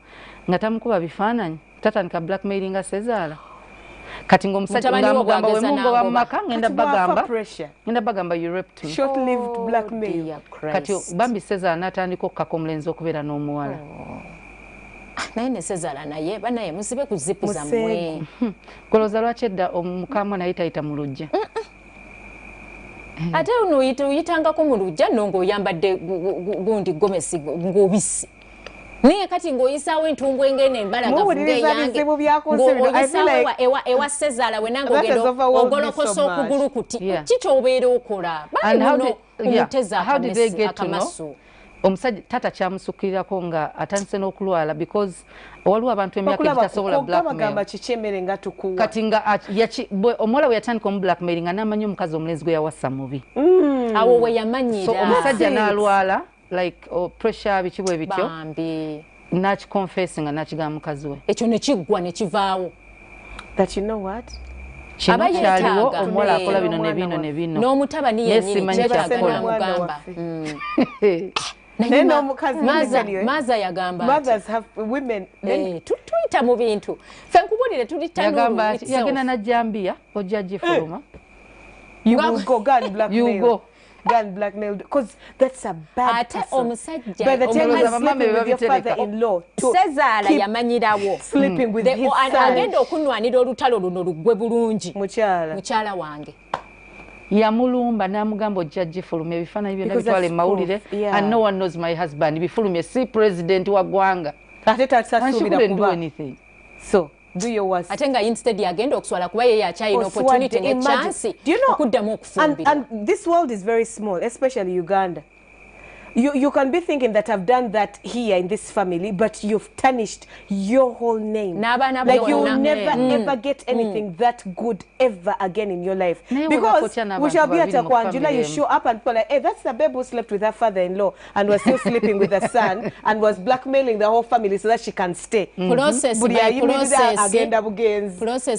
ngatamukuba bifaananyi tatandika blackmailinga Sezaala. Kati ng'omusajja ng'amugamba we mungo wa maka ngenda bagamba you raped me. Short-lived blackmail. Kati bambi Sezaala n'atandika okukaka omulenzi okubeera n'omuwala. Naye ne Sezaala naye banaye musibe ku zipu zammwe. Golooza lwaki edda omukama naye tayita mu lujja. ate uno uyitangako mu lujja no ng'oyambadde gundi gomesi ng'obisi naye kati ng'oyisaawo entungu engene embalagavu ng'eyange ng'oyisaawo ewa Sezaala we nange ogenda ogolokosa okugulu kuti kikyobeera okola bali muno omuteza akamasu omusajja tata kyamusukkirirako nga atandise n'okulwala because waliwo abantu emyaka egitasobola blackmail kati nga omuwala we yatandika omu blackmail nga n'amanyi omukazi omulenzi gwe yawassa mubi awo we yamanyira omusajja n'alwala like pressure biki bwe bityo n'akikonfesi nga n'akigamba mukazi we ekyo ne kiggwa ne kivaawo that you know what kino kyaliwo omuwala akola bino ne bino ne bino n'omutabani yennyini kyagala mugamba Maza yagamba mothers have women tuyita mu bintu fe nkubulire tuli yagamba yagenda na Jambia ojja gifuluma you will go gun blackmail gun blackmail because that's a bad person by the time you're sleeping with your father-in-law Sezaala yamanyirawo sleeping with his son agenda okunwanira olutalo luno lugwe bulungi mukyala wange yamulumba n'amugamba ojja gifuluma ebifaananyi byonna bitwala emawulire and no one knows my husband bifulumye si president wa ggwanga ate tasubira kuba so do your worst ate nga instead yagenda okuswala kuba ye yakyayina opportunity ne chance okuddamu okufumbira and this world is very small especially Uganda. You can be thinking that I've done that here in this family, but you've tarnished your whole name. Like you will never ever get anything that good ever again in your life. Because we shall be at Kwanjula, you show up and people like, hey, that's the babe who slept with her father-in-law and was still sleeping with her son and was blackmailing the whole family so that she can stay. Process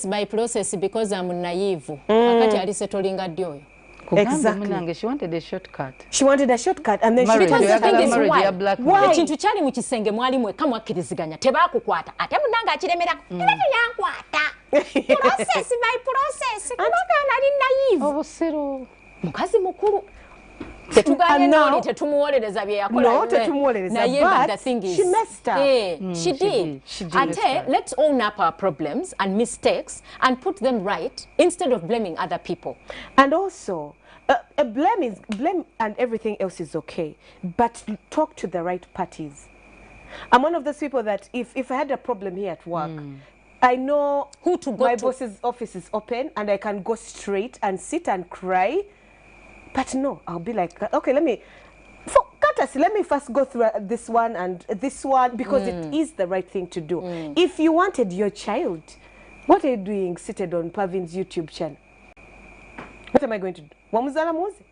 by process because I'm naive. Kakati ali settling adioyo. Exactly. She wanted a shortcut. She wanted a shortcut and then marriage, she because the thing is why? Why? Chintu chali mu kisenge mwali mwe kamwa kiriziganya tebakukwata ate munanga akiremera yankwata process by process kubanga nali naive obusiru mukazi mukuru tetuganye noli tetumuwolereza bye yakola no tetumuwolereza but the thing is she messed up she did ate let's own up our problems and mistakes and put them right instead of blaming other people. And also blame and everything else is okay, but talk to the right parties. I'm one of those people that if I had a problem here at work, I know who to go my to. boss's office is open and I can go straight and sit and cry. But no, I'll be like, okay, let me first go through this one and this one because it is the right thing to do. If you wanted your child, what are you doing seated on Pavin's YouTube channel? What am I going to do? Wamuzala muzi?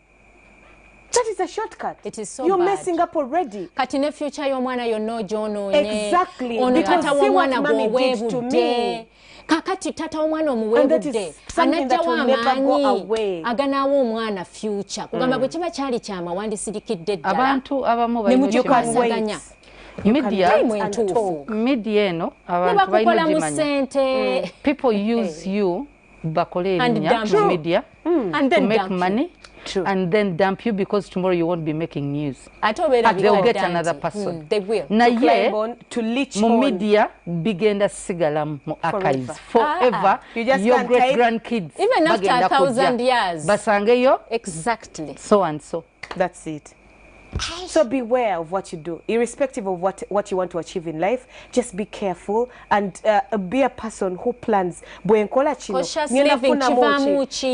That is a shortcut. It is so You're bad. Messing up already. Kati ne future y'omwana yonna ojonoonye. Exactly. Ono Because tata see what w'omwana mommy did to me. Kakati tata w'omwana omuweebudde anajjawo amaanyi aganaawo omwana future kugamba bwe kiba kyali kyama wandisirikidde ddala abantu abamu nemukyukasaganya media eno abantu balina gimanya people use you bakole erinnya mu media to make money. True. And then dump you because tomorrow you won't be making news. They'll get another person. They will. Na ye to leech mu on. Media bigenda sigala mu archives forever. You just your great grandkids even after 1,000 years. Basangeyo Exactly. so and so. That's it. So beware of what you do, irrespective of what you want to achieve in life. Just be careful and be a person who plans. Cautious living,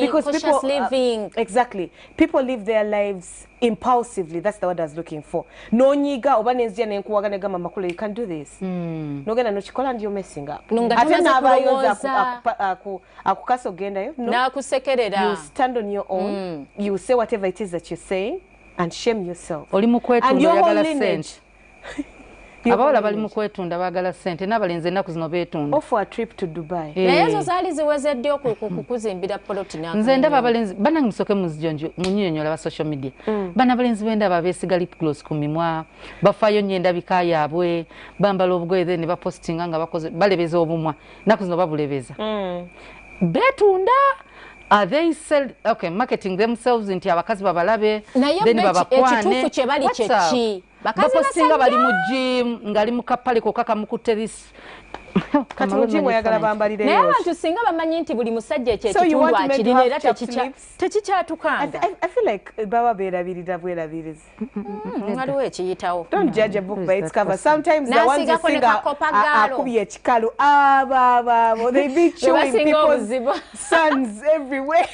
because cautious living. Exactly. People live their lives impulsively. That's the word I was looking for. No nyiga obanenzia nenkuwagana gama makule. You can't do this. No gena no chikola and you're messing up. Ate nabayoza akukaso genda yo. Na kusekerera. You stand on your own. You say whatever it is that you're saying. And shame yourself. Oli mukwetunda yagala sente. Abawala bali mukwetunda bagala sente n'abalenzi ennaku zino beetunda. For a trip to Dubai. Naye ezo zaali ziwezedde okukuzimbira poloti n'aku. Nze ndaba abalenzi banange musoke munnyonnyola ba social media. Bana abalenzi b'endaba beesiga lip gloss ku mimwa, bafaayo nnyo endabika yaabwe, bambala obugoye then ne bapostinga nga bakoze balebeza obumwa. Nnaku zino babulebeza. Beetunda. Are they marketing themselves into abakazi babalabe then babakwane ekituufu kye bali kyeki bapostinga bali mu gym ngali mu kapale kokaka mu kuterisi kati mu gym oyagala bambalire naye abantu singa bamanyi nti buli musajja ekitundu akirina era tekikyatukanga. I feel like baba beerabirira bwerabirizi. Waliwo ekiyitawo. Don't judge a book by its cover. Sometimes the ones you sing akubi ekikalu they be chewing people's sons everywhere.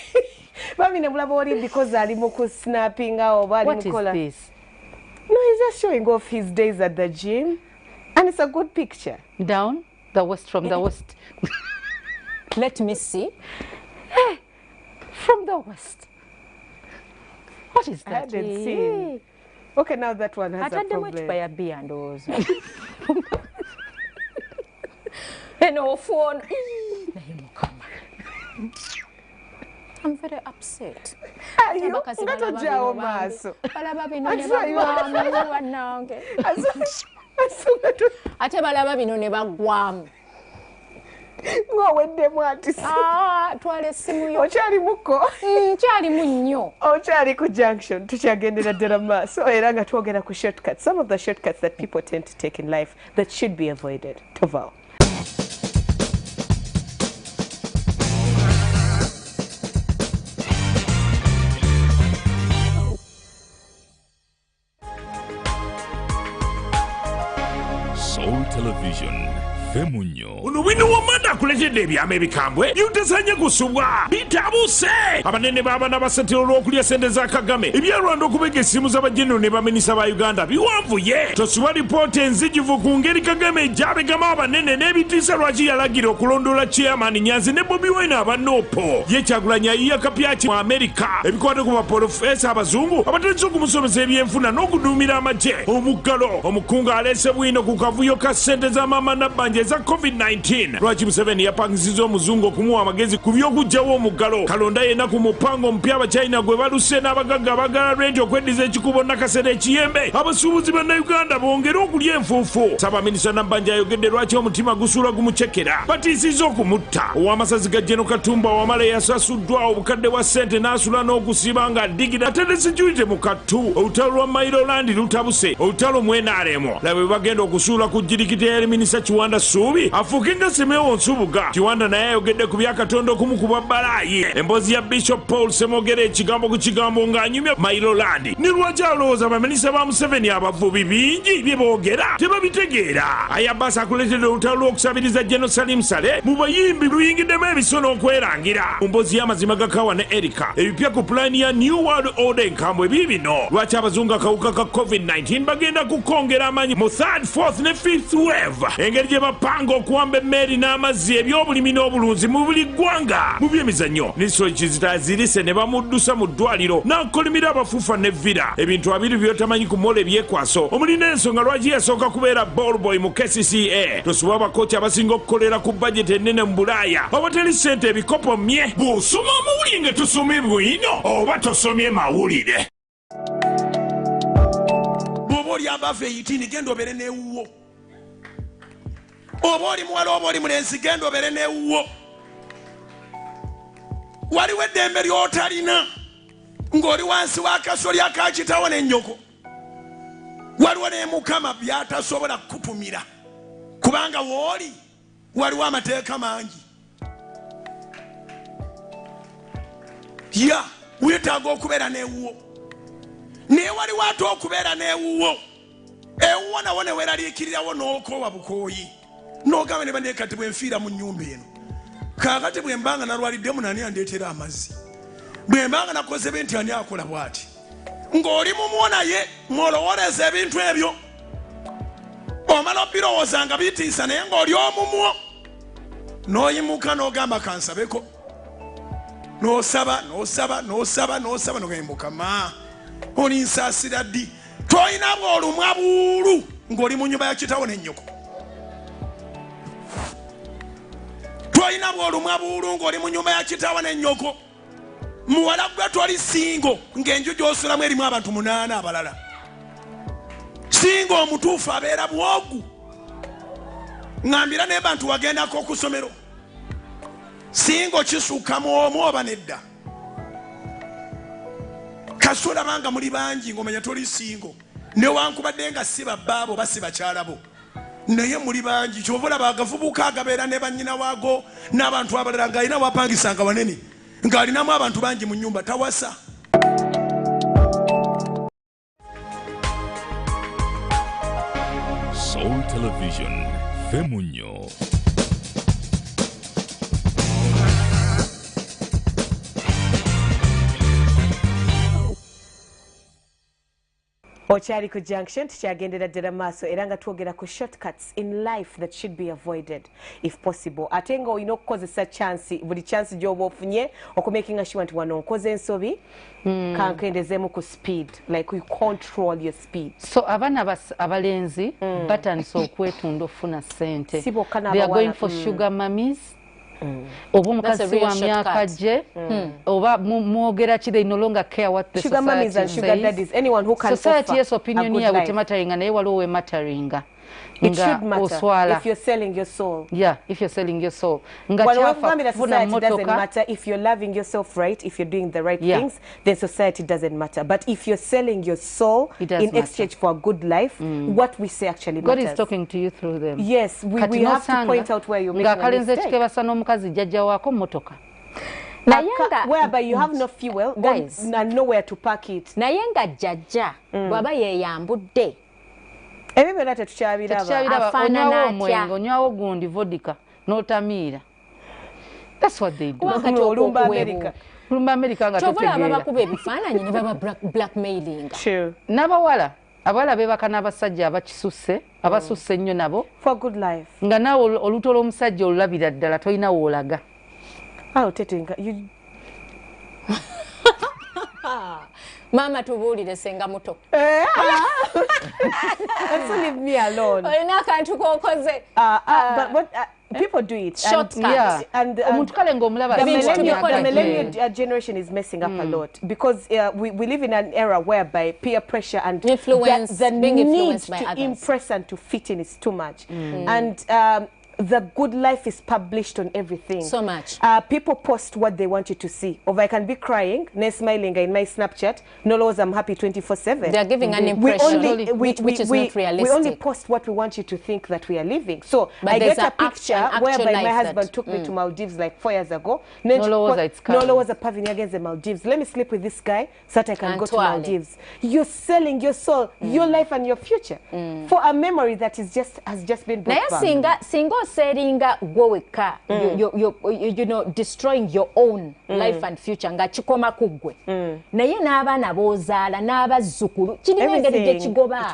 Mami ne mulaba oli because ali mu snapping oba ali mukola. What is this? No, he's just showing off his days at the gym. And it's a good picture. Down the west, from the west. Let me see. Hey, from the west. What is that? I hadn't seen. Okay, now that one has a problem. Phone. I'm very upset. Ate balaba bino ne bagwamu. Ng'oweddemu ati twala essimu yo. Okyali muko? Nkyalimu nnyo. Okyali ku junction. Tukyagendera ddala maaso era nga twogera ku shortcuts. Some of the shortcuts that people tend to take in life that should be avoided. Toval. Soul Television, Femunyo. Unuwinu wamanda kuletedde ebyama ebikambwe byutesanye kusubwa bitabuse abanene baabana basatiro olw'okulya sente za Kagame ebyalwanda okubega essimu z'abajenero ne baminisita ba Uganda biwanvuye tosuba lipoota enzijivu ku ngeri Kagame gy'abegamu abanene n'ebitiisa lwaki yalagira okulondoola chairman Nyanzi ne Bobi Wine abanoopo ye Kyagulanyi ayiya kapyaki mu Amerika ebikwata ku baprofesa abazungu abategese okumusomesa ebyenfuna n'okuduumira amagye omuggalo omukungu aleese bwino ku kavuyo ka ssente za maama nabbanja eza COVID-19 lwaki Museveni yapangisiza omuzungu okumuwa amagezi ku by'okuggyawo omuggalo kalonda yenna ku mupango omupya abachina gwe baluse n'abagagga abagala renti okweddiza ekikubo nakasera ekiyembe abasuubuzi bannayuganda bongere okulya enfuufu Ssaabaminisita Nabbanja ayogedde lwaki omutima gusuula gumucekera batiisiza okumutta ow'amasazi ga Jeno Katumba wamala yasasuddwa obukadde bwa ssente n'asula n'okusiba nga addigira atedde security mu kattu olutalo lwa Mayiroland lutabuse olutalo mu NRM laba bagenda okusuula ku jjirikiti eyali minisita Kiwanda Suubi afuuke nga Semewo Nsubuga Kiwanda naye ayogedde ku bya Katonda okumukuba balaayi emboozi ya Bishop Paul Semogere ekigambo ku kigambo ng'anyumya Mayiroland ne lwaki alowooza baminisita ba Museveni abavubi bingi bye boogera tebabitegeera Ayabasa akuletedde olutalo lw'okusabiriza General Salim Saleh mu bayimbi luyingiddemu ebisono okwerangira mu mboozi y'amazima ga Kawa ne Erika ebipya ku pulaani ya New World Order enkambwe biibino lwaki abazungu akawuka ka COVID-19 bagenda kukongera amaanyi mu 3rd, 4th ne 5th wave engeri gye bapanga okuwamba emmeeri n'amazzi eby'obulimi n'obulunzi mu buli ggwanga mu by'emizannyo Nisolo Kizita azirise ne bamuddusa mu ddwaliro n'akolimira abafuufa ne vira ebintu abiri by'otamanyi ku mola ebyekwaso omulina ensonga lwaki yasooka kubeera ballboy mu KCCA tosuba abakoci abasinga okukolera ku budget ennene mu Bulaaya abatali ssente ebikopo mye bw'osoma amawulire nga tosomye bwino oba tosomye mawulire bw'oba oli abava 18 genda obere n'ewuwo oba oli muwala oba oli mulenzi genda obere n'ewuwo waliwo eddembe ly'otalina ng'oli wansi w'akasoli akakitawo n'ennyoko waliwo ne Mukama by'atasobola kukutumira kubanga wooli waliwo amateeka mangi wetaaga okubeera n'ewuwo naye waliwo ate okubeera n'ewuwo ewuwo nawo ne weeraliikirirawo n'okoowa bukooyi n'ogamba ne bandeeka kati bwe nfiira mu nnyumba eno kaakati bwe mbanga nalwaliddemu nani andeetera amazzi bwe mbanga nakoze binti ani akola bw'ati ng'oli mumwo naye mwolowooleza ebintu ebyo omala obirowooza nga bitiisa naye ng'oli omumwo n'oyimuka n'ogamba kansabeko n'osaba n'ogamba olinsaasira ddi toyina bw'olumwa buulu ng'oli mu nnyumba ya kitawo n'ennyoko toyina bw'olumwa buulu ng'oli mu nnyumba ya kitawo n'ennyoko muwala gwe toli singo ng'enju gy'osulamu erimu abantu 8 abalala singo omutuufu abeera bwogu ŋŋambira naye bantu wagendako ku ssomero singo kisuukamu omu oba nedda kasula banga muli bangi ng'omanya toli singo newankubadde nga si babbaabo basi bakyalabo naye muli bangi kyobola bagavubuka agabeera ne bannyina waago n'abantu abalala ng'alina wapangisanga wanene ng'alinamu abantu bangi mu nnyumba tawasa. Soul Television, Femunyo. Okyali ku Junction tukyagendera ddala maaso era nga twogera ku shortcuts in life that should be avoided if possible. Ate nga olina okukozesa buli chance gy'oba ofunye okumakinga sure nti wano nkoze ensobi kankendezeemu ku speed, like you control your speed. So abaana abalenzi batandise okwetunda ofuna ssente. They are going for sugar mummies. Oba omukazi wa myaka gye oba mwogera ki, they no longer care what the sugar mummies and sugar daddies, anyone who can society yes opinion yawe temataringa naye waliwo wemataringa. It should matter if you're selling your soul. Yeah, if you're selling your soul. Society doesn't matter if you're loving yourself right, if you're doing the right things, then society doesn't matter. But if you're selling your soul in exchange for a good life, what we say actually matters. God is talking to you through them. Yes, we have to point out where you're making a mistake. Whereby you have no fuel, guys, and nowhere to park it. Nayenga jajja, bwaba yeyambudde. Ebibera tetukyabiraba onywawo omwengo onywawo gundi vodika n'otamiira. That's what they do. Olumba America nga totegeera. Chobola bakuba ebifaananyi ne baba blackmailing. N'abawala abawala beebaka n'abasajja abakisusse abasusse ennyo nabo for good life. Nga naawe oluto lw'omusajja olulabira ddala tolina woolaga. Mama tubuulire senga muto. Leave me alone. Olina akantu k'okoze. But people do it. Shortcuts. And the millennial generation is messing up a lot because we live in an era whereby peer pressure and the need to impress and to fit in is too much. And the good life is published on everything. So much. People post what they want you to see. Or I can be crying, no smiling in my Snapchat, no laws I'm happy 24/7. They are giving an impression which is not realistic. We only post what we want you to think that we are living. So I get a picture whereby my husband took me to Maldives like 4 years ago. No laws are paving against the Maldives. Let me sleep with this guy so that I can go to Maldives. You're selling your soul, your life and your future for a memory that has just been brought back. Seringa gweweka, you know, destroying your own life and future nga kikoma kugwe. Naye n'abaana b'ozaala n'abazzukulu kirina engeri gye kigoba.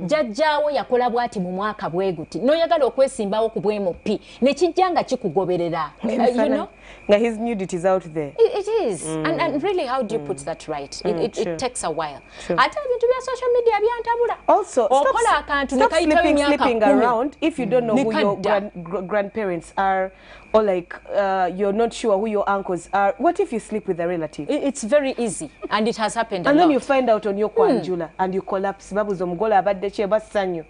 Jjajjaawo yakola bw'ati mu mwaka bwe guti n'oyagala okwesimbawo ku bwemupi ne kijja nga kikugoberera. You know? His nudity is out there. It is. And really, how do you put that right? It takes a while. Ate ebintu bya social media byantabula. Also, stop sleeping around if you don't know who your grandparents are, or like you're not sure who your uncles are. What if you sleep with a relative? It's very easy, and it has happened a lot. And then you find out on your kwanjula and you collapse. Babuzo mugola abadde kye basanyo.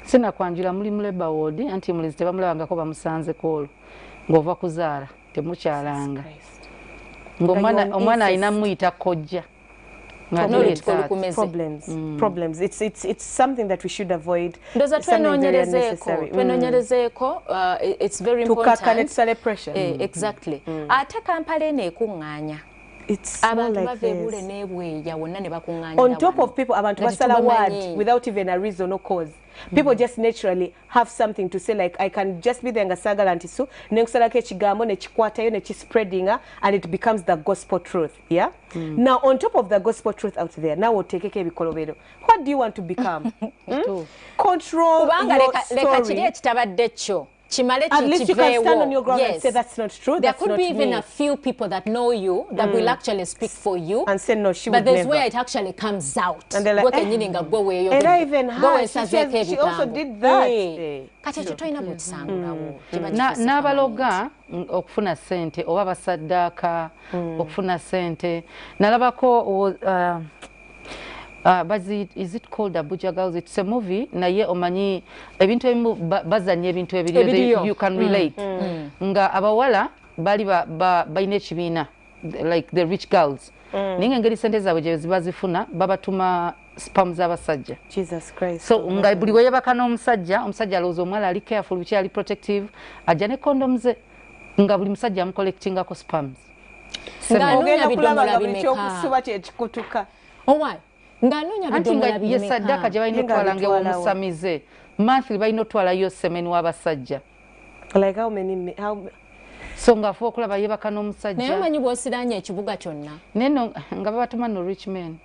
Sina kwanjula muli muleba wodi anti mulizi tebamulabangako bamusanze kolo ng'ova kuzaala temukyalanga ng'omwana alina muyita kojja. Problems. It's something that we should avoid. It's very important. Pressure. Exactly. Ate Kampala nekunganya. It's more like this. On top of people, abantu basala word without even a reason or cause. People just naturally have something to say, like I can just be there nga sagala ntisu nekusala ke kigambo ne kikwatayo ne spreading and it becomes the gospel truth. Yeah. Now on top of the gospel truth out there, now we'll take ebikolobero. What do you want to become? Control your story. At least you can stand on your ground and say that's not true. There could be even a few people that know you that will actually speak for you and say no, she but would never. But there's where it actually comes out. And they're like, and I even heard she also did that. N'abaloga okufuna sente oba basaddaaka okufuna sente nalabako is it called Abuja Girls? It's a movie naye omanyi ebintu ebimu bazanya ebintu ebiri you can relate nga abawala bali balina ekibiina like the rich girls ninga ngeri sente zaabwe gye ziba zifuna babatuma spam z'abasajja. Jesus Christ. So nga buli we yebaka n'omusajja omusajja alowooza omwala ali careful biki ali protective ajja ne condoms ze nga buli musajja amucollectingako spams. Ogenda kulaba nga buli ky'okusuba kyekikutuka. Ng'anoonya bidomola bimeka. Ye saddaka gye balina otwala ng'omusamize. Monthly balina otwalayo semeni w'abasajja. Like how many so ng'afuba okulaba yebaka n'omusajja. Naye omanyi bw'osiraanya ekibuga kyonna. Neno nga babatuma no rich men.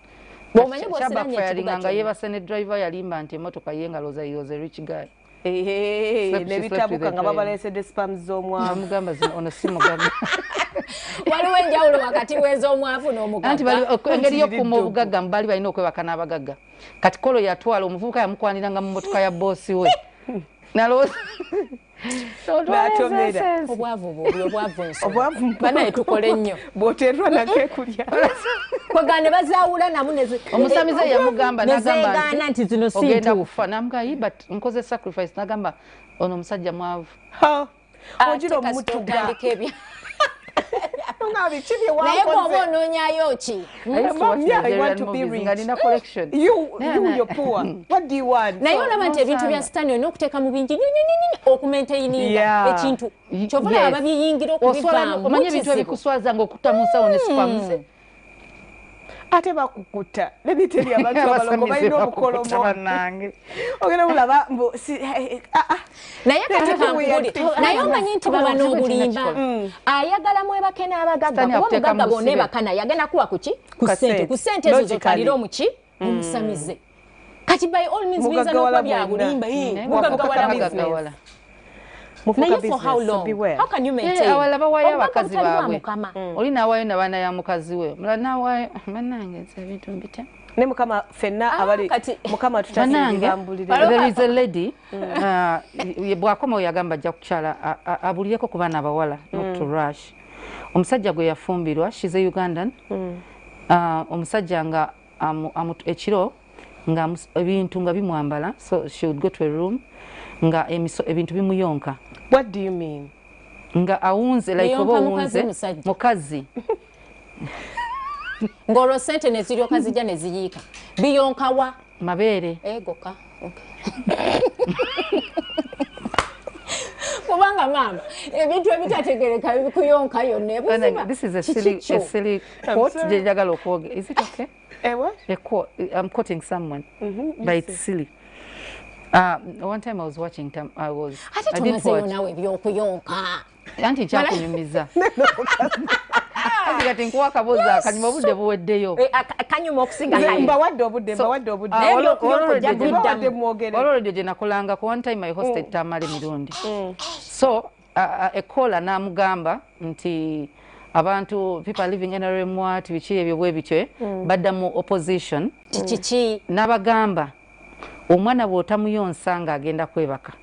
Bw'omanyi bw'osiraanya ekibuga kyonna. Nga yebase ne driver yalimba nti emmotoka ye nga looza he was a rich guy. Ne bitabuka nga babaleesedde spams z'omwavu. Amugamba zino ono si mugagga. Waliwo enjawulo wakati w'ez'omwavu n'omugagga. Anti engeri y'okuma obugagga baali balina okwebaka n'abagagga. Kati kolo yatwala omuvubuka yamukwaniranga mu mmotoka ya boosi we. Nalowooza obwavu banaye tukole nnyo bw'oterwa nakekulya kwegane bazaawula namu omusamize yamugamba nezeegaana nti zino si ogenda kufa namugaa but nkoze sacrifice nagamba ono omusajja mwavu ogira omutuga naye bw'oba onoonyayo ki naye olaba nti ebintu bya sitaani olina okuteeka mu bingi okumaintaininga ekintu kyova olaba babyeyingira okubivaamu omanyi ebintu ebikuswaza ng'okutta mu nsawo ne sipamuze ate bakukuta nebiteri abantu abalongo balina obukolomo ogenda bulaba naye naye omanyi nti baba n'obulimba ayagala mwebake n'abagagga kuba omugagga bonna ebakana yagenda kuwa kuki ku ssente ezo zotwalira omuki omusamize kati by all means biyinza n'okuba bya bulimba mugagga wala naye for how long how can you maintain awala bawayo abakazi baabwe oli naawayo nabaana ya mukazi we mulala naawayo bannange nze ebintu mbite ne mukama fenna abali mukama tutasingambulire there is a lady bwakoma yagamba ajja kukyala abulireko ku baana abawala not to rush omusajja gwe yafumbirwa she's a Ugandan omusajja nga ekiro nga ebintu nga bimwambala so she would go to a room nga ebintu bimuyonka. What do you mean? Nga awunze like oba awunze mukazi ngolo sente ne ziryoka zijja ne ziyiika biyonka wa mabeere egoka kubanga mama ebintu ebitategereka bikuyonka yonna ebuziba. This is a silly quote jagala okwoge. Is it okay? What? A quote. I'm quoting someone but it's silly. One time I was watching I didn't watch. Nawe byokuyonka. Anti kyakunyumiza. Kati nkuwa kaboza kanyuma obudde buweddeyo. Kanyuma okusinga mba wadde obudde. Olwo gye nakolanga ku one time I hosted Tamale mirundi. So a caller namugamba nti abantu people living in a remote biki ebyo bwe bitwe badda mu opposition. Kiki n'abagamba omwana bw'otamuyonsa ng'agenda kwebaka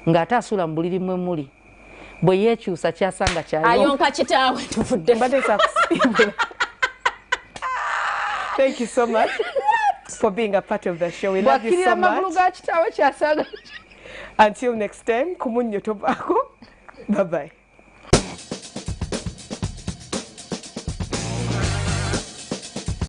ng'ate asula mu buliri mwe muli bwe yeekyusa kyasanga ayonka kitaawe tuvudde Thank you so much for being a part of the show. We love you so much. Until next time, kumunyo tobako. Bye-bye.